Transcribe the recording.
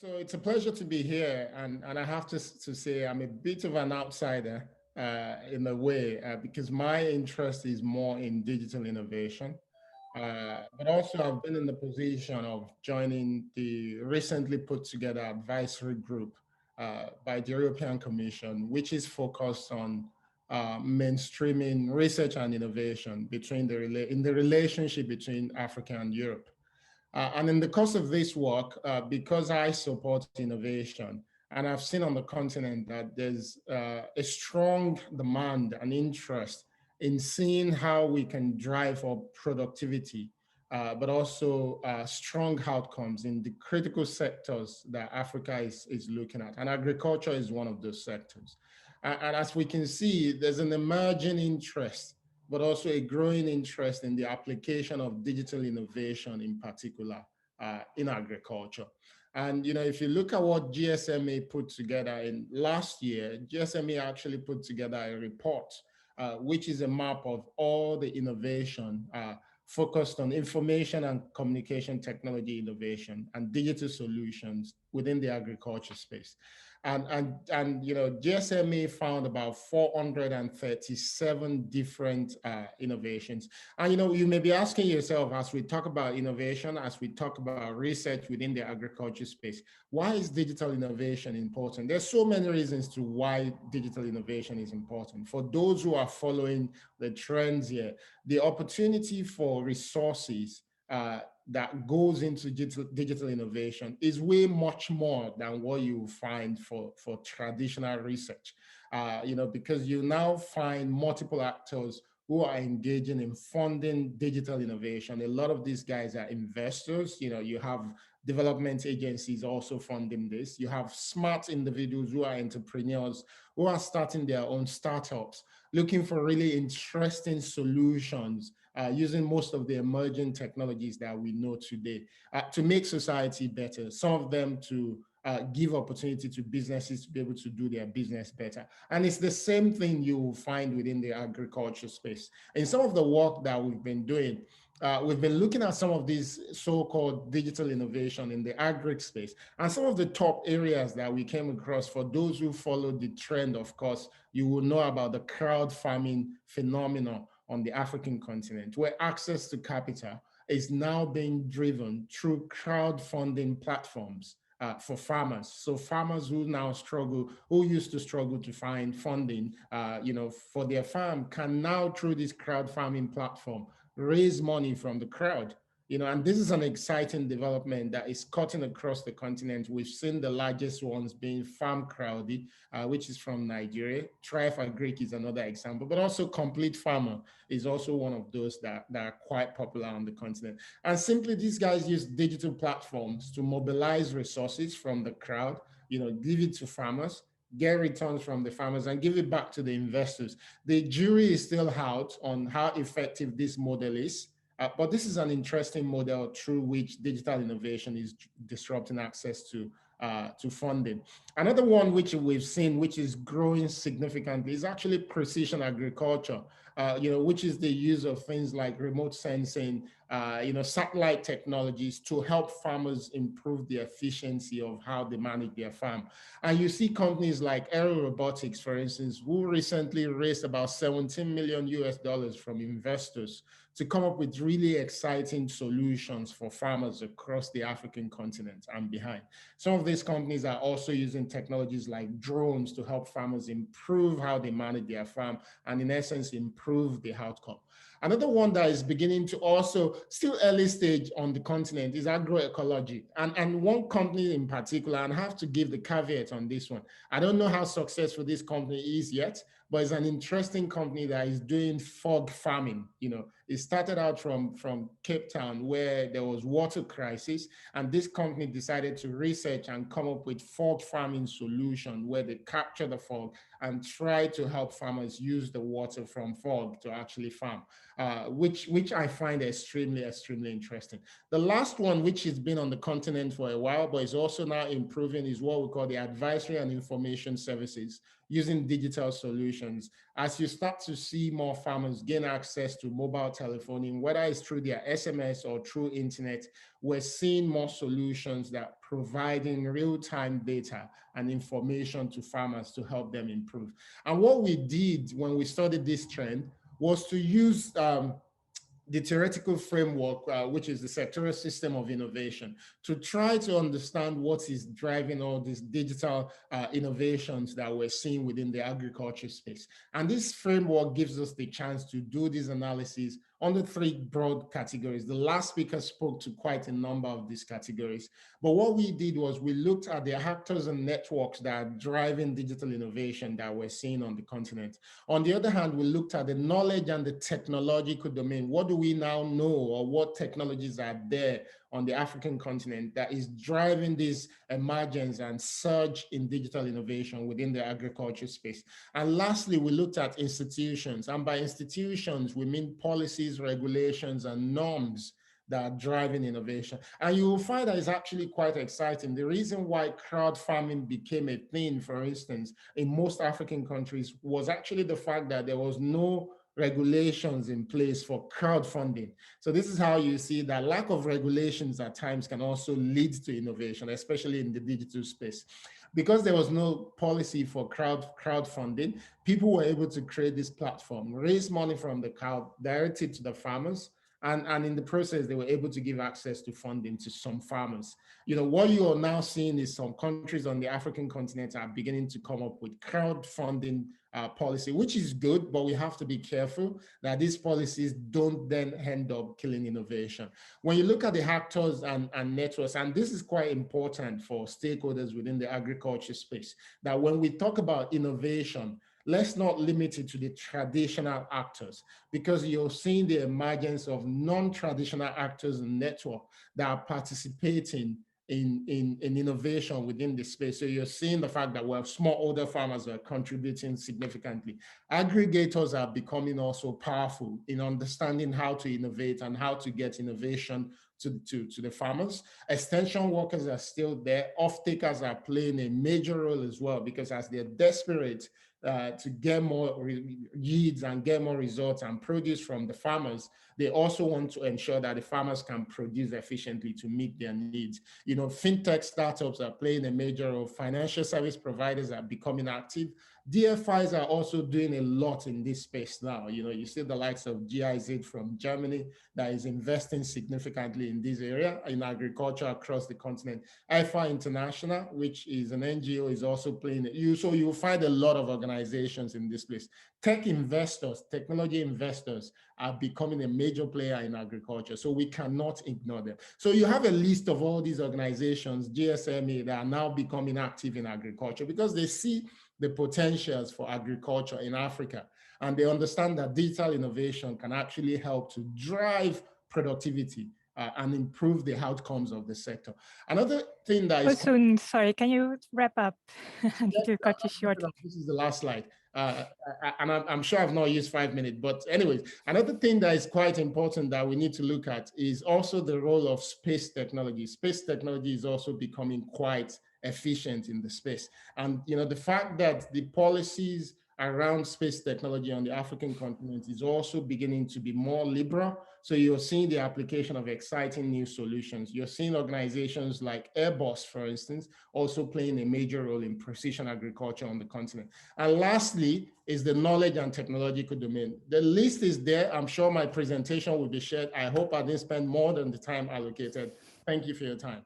So it's a pleasure to be here, and I have to say I'm a bit of an outsider in a way because my interest is more in digital innovation. But also, I've been in the position of joining the recently put together advisory group by the European Commission, which is focused on mainstreaming research and innovation in the relationship between Africa and Europe. And in the course of this work, because I support innovation, and I've seen on the continent that there's a strong demand and interest in seeing how we can drive for productivity, but also strong outcomes in the critical sectors that Africa is looking at. And agriculture is one of those sectors. And as we can see, there's an emerging interest but also a growing interest in the application of digital innovation in particular in agriculture. And if you look at what GSMA put together in last year, GSMA actually put together a report, which is a map of all the innovation focused on information and communication technology innovation and digital solutions within the agriculture space. And GSMA found about 437 different innovations. And you may be asking yourself, as we talk about innovation, as we talk about research within the agriculture space, why is digital innovation important? There's so many reasons to why digital innovation is important. For those who are following the trends here, the opportunity for resources that goes into digital innovation is way much more than what you find for traditional research. Because you now find multiple actors who are engaging in funding digital innovation. A lot of these guys are investors. You have development agencies also funding this. You have smart individuals who are entrepreneurs who are starting their own startups, looking for really interesting solutions using most of the emerging technologies that we know today to make society better. Some of them to give opportunity to businesses to be able to do their business better. And it's the same thing you will find within the agriculture space. In some of the work that we've been doing, we've been looking at some of these so-called digital innovation in the agri space. And some of the top areas that we came across, for those who follow the trend, of course, you will know about the crowd farming phenomenon on the African continent, where access to capital is now being driven through crowdfunding platforms for farmers. So farmers who now struggle, who used to struggle to find funding, for their farm, can now through this crowd farming platform raise money from the crowd. And this is an exciting development that is cutting across the continent. We've seen the largest ones being Farm Crowdy, which is from Nigeria. Thrive Agric is another example, but also Complete Farmer is also one of those that are quite popular on the continent. And simply these guys use digital platforms to mobilize resources from the crowd, give it to farmers, get returns from the farmers and give it back to the investors. The jury is still out on how effective this model is. But this is an interesting model through which digital innovation is disrupting access to funding. Another one which we've seen, which is growing significantly, is actually precision agriculture, which is the use of things like remote sensing, satellite technologies to help farmers improve the efficiency of how they manage their farm. And you see companies like Aero Robotics, for instance, who recently raised about 17 million US dollars from investors to come up with really exciting solutions for farmers across the African continent and behind. Some of these companies are also using technologies like drones to help farmers improve how they manage their farm and in essence, improve the outcome. Another one that is beginning to also, still early stage on the continent, is Aggro Ecology. And one company in particular, and I have to give the caveat on this one. I don't know how successful this company is yet, but it's an interesting company that is doing fog farming. It started out from Cape Town, where there was water crisis, and this company decided to research and come up with fog farming solution where they capture the fog and try to help farmers use the water from fog to actually farm. now, which I find extremely interesting. The last one, which has been on the continent for a while, but is also now improving, is what we call the advisory and information services using digital solutions. As you start to see more farmers gain access to mobile telephoning, whether it's through their SMS or through internet, we're seeing more solutions that providing real-time data and information to farmers to help them improve. And what we did when we studied this trend was to use the theoretical framework, which is the sectoral system of innovation, to try to understand what is driving all these digital innovations that we're seeing within the agriculture space. And this framework gives us the chance to do this analysis under three broad categories. The last speaker spoke to quite a number of these categories. But what we did was we looked at the actors and networks that are driving digital innovation that we're seeing on the continent. On the other hand, we looked at the knowledge and the technological domain. What do we now know, or what technologies are there on the African continent that is driving this emergence and surge in digital innovation within the agriculture space? And lastly, we looked at institutions. And by institutions, we mean policies, regulations, and norms that are driving innovation. And you will find that it's actually quite exciting. The reason why crowd farming became a thing, for instance, in most African countries was actually the fact that there was no regulations in place for crowdfunding. So this is how you see that lack of regulations at times can also lead to innovation, especially in the digital space. Because there was no policy for crowdfunding, people were able to create this platform, raise money from the crowd, direct it to the farmers, and in the process, they were able to give access to funding to some farmers. You know, what you are now seeing is some countries on the African continent are beginning to come up with crowdfunding policy, which is good, but we have to be careful that these policies don't then end up killing innovation. When you look at the actors and networks, and this is quite important for stakeholders within the agriculture space, that when we talk about innovation, let's not limit it to the traditional actors, because you're seeing the emergence of non-traditional actors and network that are participating in innovation within the space. So you're seeing the fact that smallholder farmers are contributing significantly. Aggregators are becoming also powerful in understanding how to innovate and how to get innovation to the farmers. Extension workers are still there. Off-takers are playing a major role as well, because as they're desperate to get more yields and get more results and produce from the farmers, they also want to ensure that the farmers can produce efficiently to meet their needs. You know, fintech startups are playing a major role. Financial service providers are becoming active. DFIs are also doing a lot in this space now. You know, you see the likes of GIZ from Germany that is investing significantly in this area in agriculture across the continent. IFA International, which is an NGO, is also playing it. So you'll find a lot of organizations in this place. Tech investors, technology investors are becoming a major player in agriculture, so we cannot ignore them. So you have a list of all these organizations, GSMA, that are now becoming active in agriculture because they see the potentials for agriculture in Africa, and they understand that digital innovation can actually help to drive productivity and improve the outcomes of the sector. Another thing that is— soon, sorry, can you wrap up? I need to cut you short. This is the last slide. And I'm sure I've not used 5 minutes, but anyways, another thing that is quite important that we need to look at is also the role of space technology. Space technology is also becoming quite efficient in the space. And, you know, the fact that the policies around space technology on the African continent is also beginning to be more liberal. So you're seeing the application of exciting new solutions. You're seeing organizations like Airbus, for instance, also playing a major role in precision agriculture on the continent. And lastly is the knowledge and technological domain. The list is there. I'm sure my presentation will be shared. I hope I didn't spend more than the time allocated. Thank you for your time.